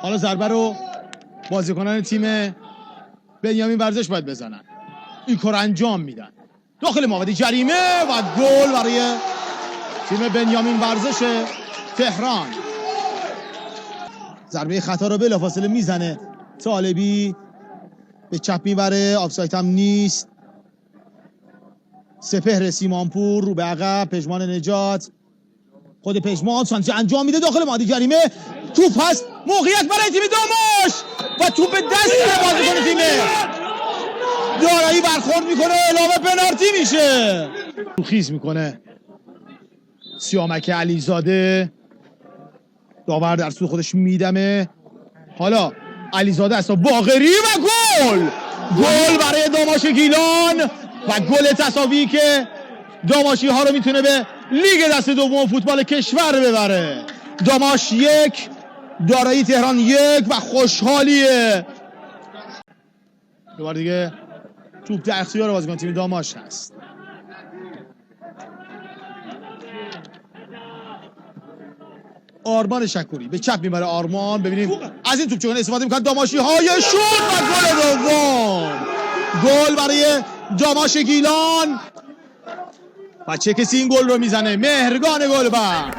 حالا ضربه رو بازیکنان تیم بنیامین ورزش باید بزنن. این کار انجام میدن داخل محوطه جریمه و گل برای تیم بنیامین ورزش تهران. ضربه خطا رو بلافاصله میزنه طالبی، به چپ میبره، آفساید هم نیست. سپهر سیمانپور رو به عقب، پژمان نجات، خود پژمان سانچه انجام میده داخل محوطه جریمه. توپ هست، موقعیت برای تیم داماش و توپ دست بازیکن تیم دارایی برخورد میکنه، اعلام پنالتی میشه. خیز میکنه سیامک علیزاده، داور در سوی خودش میدمه. حالا علیزاده است، باقری و گل برای داماش گیلان و گل تساوی که داماشی ها رو میتونه به لیگ دست دوم فوتبال کشور ببره. داماش 1 دارایی تهران 1 و خوشحالیه. دوباره دیگه توپ در اختیار بازیکن تیم داماش هست. آرمان شکوری به چپ میبره، آرمان ببینیم از این توپ چگونه استفاده میکنه. داماشی های شوت و گل دوم، گل برای داماش گیلان. و چه کسی این گل رو میزنه؟ مهرگان گلبر.